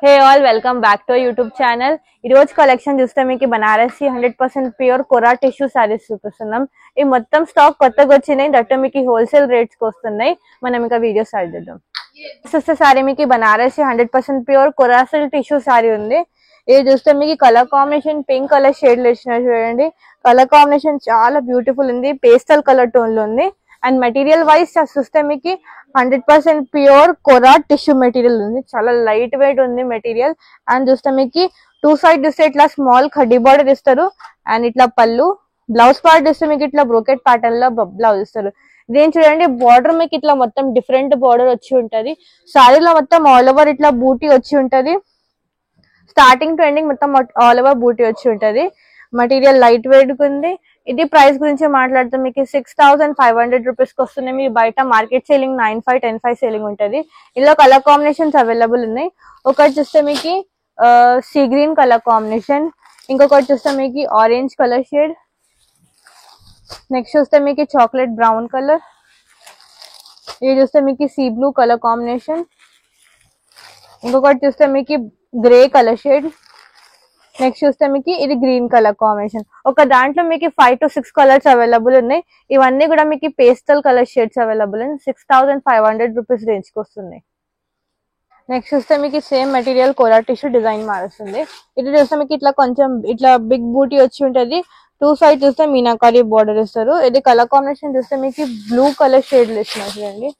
Hey all welcome back to YouTube channel. ఈ రోజు collection చూస్తే మీకు బనారసి 100% ప్యూర్ కొరా టిష్యూ సారీస్ చూపిస్తున్నాం. ఈ మొత్తం స్టాక్ కొత్తగా వచ్చినాయి, దట్టు మీకు హోల్సేల్ రేట్స్ కి వస్తున్నాయి. మనం ఇంకా వీడియో స్టార్ట్ చేద్దాం. చూస్తే సారీ మీకు Banarasi 100% pure kora silk tissue sari ఉంది. ఇది చూస్తే మీకు colour combination pink colour shade లో ఇచ్చిన చూడండి. కలర్ కాంబినేషన్ చాలా బ్యూటిఫుల్ ఉంది, పేస్టల్ కలర్ టోన్ లో ఉంది. అండ్ మెటీరియల్ వైజ్ చూస్తే మీకు 100% ప్యూర్ కొరా టిష్యూ మెటీరియల్ ఉంది, చాలా లైట్ వెయిట్ ఉంది మెటీరియల్. అండ్ చూస్తే మీకు టూ సైడ్ చూస్తే ఇట్లా స్మాల్ ఖడ్డీ బార్డర్ ఇస్తారు. అండ్ ఇట్లా పళ్ళు, బ్లౌజ్ పార్ట్ చూస్తే మీకు ఇట్లా బ్రోకెట్ ప్యాటర్న్ లో బ్లౌజ్ ఇస్తారు. దీని చూడండి బార్డర్ మీకు ఇట్లా మొత్తం డిఫరెంట్ బార్డర్ వచ్చి ఉంటది. సారీలో మొత్తం ఆల్ ఓవర్ ఇట్లా బూటీ వచ్చి ఉంటది. స్టార్టింగ్ టు ఎండింగ్ మొత్తం ఆల్ ఓవర్ బూటీ వచ్చి ఉంటది. మెటీరియల్ లైట్ వెయిట్ ఉంది. ఇది ప్రైస్ గురించి మాట్లాడితే మీకు 6500 రూపీస్ కి వస్తుంది. మీ బయట మార్కెట్ సేలింగ్ 95, 10,5 సేలింగ్ ఉంటది. ఇందులో కలర్ కాంబినేషన్స్ అవైలబుల్ ఉన్నాయి. ఒకటి చూస్తే మీకు సీ గ్రీన్ కలర్ కాంబినేషన్, ఇంకొకటి చూస్తే మీకు ఆరెంజ్ కలర్ షేడ్, నెక్స్ట్ చూస్తే మీకు చాక్లెట్ బ్రౌన్ కలర్, ఇది చూస్తే మీకు సీ బ్లూ కలర్ కాంబినేషన్, ఇంకొకటి చూస్తే మీకు గ్రే కలర్ షేడ్, నెక్స్ట్ చూస్తే మీకు ఇది గ్రీన్ కలర్ కాంబినేషన్. ఒక దాంట్లో మీకు 5 to 6 కలర్స్ అవైలబుల్ ఉన్నాయి. ఇవన్నీ కూడా మీకు పేస్టల్ కలర్ షేడ్స్ అవైలబుల్ ఉన్నాయి. 6500 రూపీస్ రేంజ్ కి వస్తుంది. నెక్స్ట్ చూస్తే మీకు సేమ్ మెటీరియల్ కోరా టిష్యూ డిజైన్ మారుస్తుంది. ఇది చూస్తే మీకు ఇట్లా కొంచెం ఇట్లా బిగ్ బూటీ వచ్చి ఉంటది. టూ సైడ్ చూస్తే మీనాకారి బార్డర్ ఇస్తారు. ఇది కలర్ కాంబినేషన్ చూస్తే మీకు బ్లూ కలర్ షేడ్ ఇస్తున్నారు చూడండి.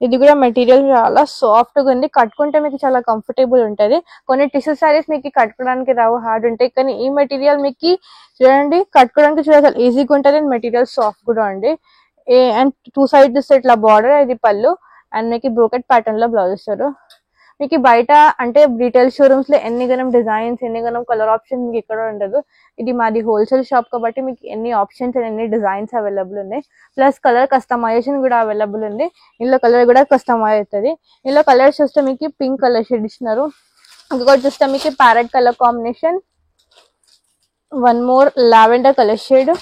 ఇది కూడా మెటీరియల్ చాలా సాఫ్ట్ గా ఉంది, కట్టుకుంటే మీకు చాలా కంఫర్టబుల్ ఉంటది. కొన్ని టిష్యూ సారీస్ మీకు కట్టుకోవడానికి రావు, హార్డ్ ఉంటాయి. కానీ ఈ మెటీరియల్ మీకు చూడండి కట్టుకోవడానికి చాలా ఈజీగా ఉంటది. మెటీరియల్ సాఫ్ట్ కూడా ఉంది. అండ్ టూ సైడ్ చూస్తే ఇట్లా బార్డర్, ఇది పళ్ళు. అండ్ మీకు బ్రోకెట్ ప్యాటర్న్ లో బ్లౌజ్ ఇస్తారు. మీకు బయట అంటే రీటైల్ షోరూమ్స్ లో ఎన్ని గనం డిజైన్స్, ఎన్ని గనం కలర్ ఆప్షన్ మీకు ఇక్కడ ఉండదు. ఇది మాది హోల్సేల్ షాప్ కాబట్టి మీకు ఎన్ని ఆప్షన్స్ అండ్ ఎన్ని డిజైన్స్ అవైలబుల్ ఉన్నాయి. ప్లస్ కలర్ కస్టమైజేషన్ కూడా అవైలబుల్ ఉంది. ఇందులో కలర్ కూడా కస్టమైజ్ అవుతుంది. ఇందులో కలర్స్ చూస్తే మీకు పింక్ కలర్ షేడ్ ఇచ్చినారు. ఇంకొకటి చూస్తే మీకు parrot colour combination, one more lavender colour shade,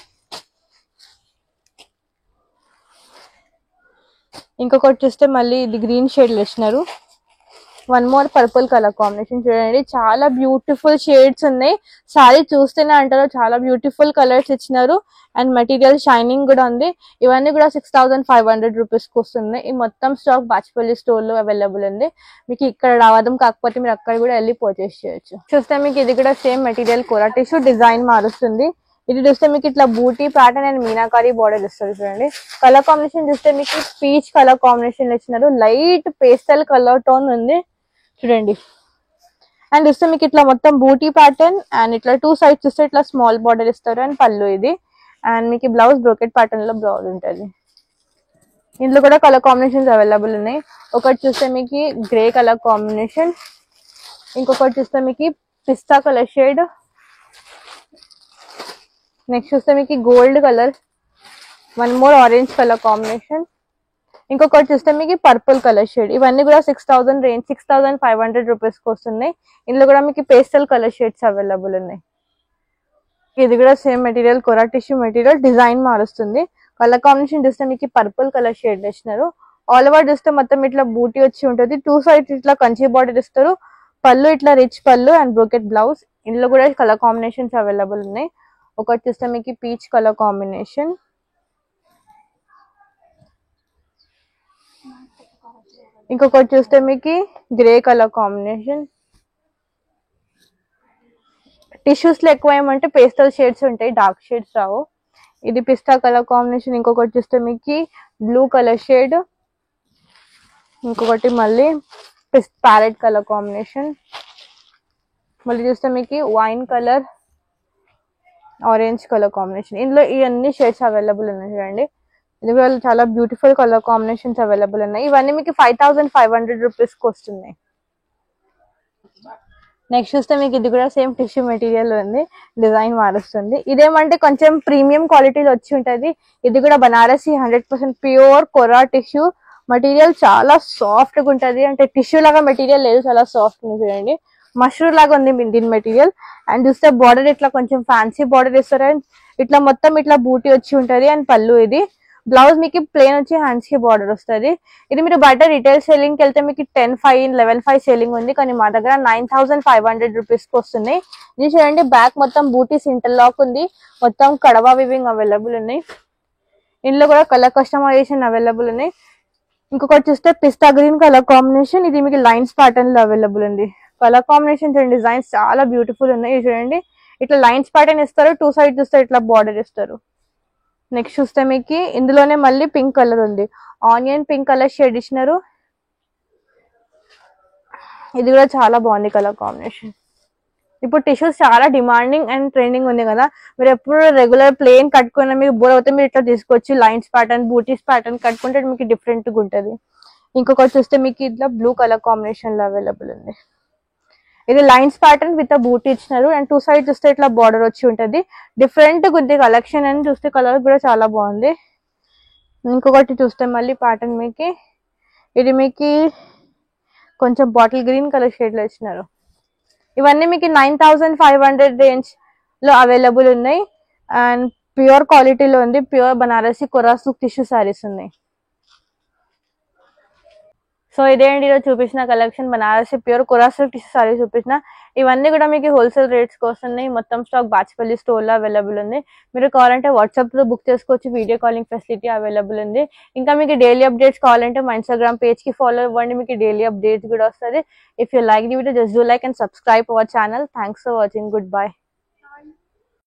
ఇంకొకటి చూస్తే మళ్ళీ ఇది గ్రీన్ షేడ్ ఇచ్చినారు. One more purple colour combination చూడండి, చాలా బ్యూటిఫుల్ షేడ్స్ ఉన్నాయి. సారీ చూస్తేనే అంటారు చాలా బ్యూటిఫుల్ కలర్స్ ఇచ్చినారు. అండ్ మెటీరియల్ షైనింగ్ కూడా ఉంది. ఇవన్నీ కూడా 6500 రూపీస్ కి వస్తుంది. ఈ మొత్తం స్టాక్ బాచ్పల్లి స్టోర్ లో అవైలబుల్ ఉంది. మీకు ఇక్కడ రావడం కాకపోతే మీరు అక్కడ కూడా వెళ్ళి పర్చేస్ చేయొచ్చు. చూస్తే మీకు ఇది కూడా సేమ్ మెటీరియల్ కోరా టిష్యూ డిజైన్ మారుస్తుంది. ఇది చూస్తే మీకు ఇట్లా బూటీ ప్యాటర్న్ అండ్ మీనాకారి బార్డర్ ఇస్తారు చూడండి. కలర్ కాంబినేషన్ చూస్తే మీకు పీచ్ కలర్ కాంబినేషన్ ఇచ్చినారు. లైట్ పేస్టల్ కలర్ టోన్ ఉంది చూడండి. అండ్ చూస్తే మీకు ఇట్లా మొత్తం బూటీ ప్యాటర్న్ అండ్ ఇట్లా టూ సైడ్స్ చూస్తే ఇట్లా స్మాల్ బార్డర్ ఇస్తారు. అండ్ పళ్ళు ఇది. అండ్ మీకు బ్లౌజ్ బ్రోకెట్ ప్యాటర్న్ లో బ్లౌజ్ ఉంటుంది. ఇందులో కూడా కలర్ కాంబినేషన్స్ అవైలబుల్ ఉన్నాయి. ఒకటి చూస్తే మీకు గ్రే కలర్ కాంబినేషన్, ఇంకొకటి చూస్తే మీకు పిస్తా కలర్ షేడ్, నెక్స్ట్ చూస్తే మీకు gold colour, one more orange colour combination, ఇంకొకటి చూస్తే మీకు పర్పుల్ కలర్ షేడ్. ఇవన్నీ కూడా 6000 రేంజ్, 6500 రూపీస్ కి వస్తున్నాయి. ఇందులో కూడా మీకు పేస్టల్ కలర్ షేడ్స్ అవైలబుల్ ఉన్నాయి. ఇది కూడా సేమ్ మెటీరియల్ కోరా టిష్యూ మెటీరియల్ డిజైన్ మారుస్తుంది. కలర్ కాంబినేషన్ చూస్తే మీకు పర్పుల్ కలర్ షేడ్ ఇచ్చినారు. ఆల్ ఓవర్ చూస్తే మొత్తం ఇట్లా బూటీ వచ్చి ఉంటుంది. టూ సైడ్స్ ఇట్లా కంచి బార్డర్ ఇస్తారు. పళ్ళు ఇట్లా రిచ్ పళ్ళు అండ్ బ్రోకెట్ బ్లౌజ్. ఇందులో కూడా కలర్ కాంబినేషన్స్ అవైలబుల్ ఉన్నాయి. ఒకటి చూస్తే మీకు పీచ్ కలర్ కాంబినేషన్, ఇంకొకటి చూస్తే మీకు గ్రే కలర్ కాంబినేషన్. టిష్యూస్ లో ఎక్కువ ఏమంటే పేస్టల్ షేడ్స్ ఉంటాయి, డార్క్ షేడ్స్ రావు. ఇది పిస్తా కలర్ కాంబినేషన్, ఇంకొకటి చూస్తే మీకు బ్లూ కలర్ షేడ్, ఇంకొకటి మళ్ళీ ప్యారెట్ కలర్ కాంబినేషన్, మళ్ళీ చూస్తే మీకు wine colour, orange colour combination. ఇందులో ఈ అన్ని షేడ్స్ అవైలబుల్ ఉన్నాయి చూడండి. ఇది కూడా చాలా బ్యూటిఫుల్ కలర్ కాంబినేషన్స్ అవైలబుల్ ఉన్నాయి. ఇవన్నీ మీకు 5500 రూపీస్ కి వస్తున్నాయి. నెక్స్ట్ చూస్తే మీకు ఇది కూడా సేమ్ టిష్యూ మెటీరియల్ ఉంది, డిజైన్ మారుస్తుంది. ఇదేమంటే కొంచెం ప్రీమియం క్వాలిటీలో వచ్చి ఉంటది. ఇది కూడా బనారసి 100% ప్యూర్ కొరా టిష్యూ మెటీరియల్, చాలా సాఫ్ట్ గా ఉంటది. అంటే టిష్యూ లాగా మెటీరియల్ లేదు, చాలా సాఫ్ట్ ఉంది చూడండి. మష్రూమ్ లాగా ఉంది దీని మెటీరియల్. అండ్ చూస్తే బార్డర్ ఇట్లా కొంచెం ఫ్యాన్సీ బార్డర్ ఇస్తారు. అండ్ ఇట్లా మొత్తం ఇట్లా బూటీ వచ్చి ఉంటది. అండ్ పళ్ళు ఇది బ్లౌజ్ మీకు ప్లేన్ వచ్చి హ్యాండ్స్ కి బార్డర్ వస్తుంది. ఇది మీరు బయట రిటైల్ సెల్లింగ్ కి వెళ్తే మీకు 10,500 11,500 సెల్లింగ్ ఉంది, కానీ మా దగ్గర 9,500 రూపీస్ కి వస్తున్నాయి. ఇది చూడండి, బ్యాక్ మొత్తం బూటీస్ ఇంటర్లాక్ ఉంది, మొత్తం కడవా వివింగ్ అవైలబుల్ ఉన్నాయి. ఇందులో కూడా కలర్ కస్టమైజేషన్ అవైలబుల్ ఉన్నాయి. ఇంకొకటి చూస్తే పిస్తా గ్రీన్ కలర్ కాంబినేషన్, ఇది మీకు లైన్స్ ప్యాటర్న్ లో అవైలబుల్ ఉంది. కలర్ కాంబినేషన్ చూడండి, డిజైన్స్ చాలా బ్యూటిఫుల్ ఉన్నాయి. చూడండి ఇట్లా లైన్స్ ప్యాటర్న్ ఇస్తారు, 2 సైడ్ చూస్తే ఇట్లా బార్డర్ ఇస్తారు. నెక్స్ట్ చూస్తే మీకు ఇందులోనే మళ్ళీ పింక్ కలర్ ఉంది, ఆనియన్ పింక్ కలర్ షేడ్ ఇచ్చినారు. ఇది కూడా చాలా బాగుంది కలర్ కాంబినేషన్. ఇప్పుడు టిష్యూస్ చాలా డిమాండింగ్ అండ్ ట్రెండింగ్ ఉంది కదా, మీరు ఎప్పుడు రెగ్యులర్ ప్లేన్ కట్టుకున్న మీకు బోర్ అవుతే మీరు ఇట్లా తీసుకొచ్చి లైన్స్ ప్యాటర్న్ బూటీస్ ప్యాటర్న్ కట్టుకుంటే మీకు డిఫరెంట్ గా ఉంటుంది. ఇంకొకటి చూస్తే మీకు ఇట్లా బ్లూ కలర్ కాంబినేషన్ లో అవైలబుల్ ఉంది. ఇది లైన్స్ ప్యాటర్న్ విత్ బూటీ ఇచ్చినారు అండ్ 2 సైడ్ చూస్తే ఇట్లా బార్డర్ వచ్చి ఉంటుంది. డిఫరెంట్ గా ఉంది కలెక్షన్ అని చూస్తే, కలర్ కూడా చాలా బాగుంది. ఇంకొకటి చూస్తే మళ్ళీ ప్యాటర్న్ మీకు ఇది మీకు కొంచెం బాటిల్ గ్రీన్ కలర్ షేడ్ లో ఇచ్చినారు. ఇవన్నీ మీకు 9,500 రేంజ్ లో అవైలబుల్ ఉన్నాయి అండ్ ప్యూర్ క్వాలిటీలో ఉంది. Pure Banarasi kora silk tissue saris ఉన్నాయి. సో ఇదేంటి ఈరోజు చూపించిన collection, Banarasi pure kora silk tissue saris చూపించిన. ఇవన్నీ కూడా మీకు హోల్సేల్ రేట్స్ కి వస్తున్నాయి. మొత్తం స్టాక్ బాచ్పల్లి స్టోర్ లో అవైలబుల్ ఉంది. మీరు కావాలంటే వాట్సాప్ లో బుక్ చేసుకోవచ్చు, వీడియో కాలింగ్ ఫెసిలిటీ అవైలబుల్ ఉంది. ఇంకా మీకు డైలీ అప్డేట్స్ కావాలంటే మా ఇన్స్టాగ్రామ్ పేజ్ కి ఫాలో అవ్వండి, మీకు డైలీ అప్డేట్స్ కూడా వస్తుంది. If you like the video, just do like and subscribe our channel. Thanks for watching. Good bye.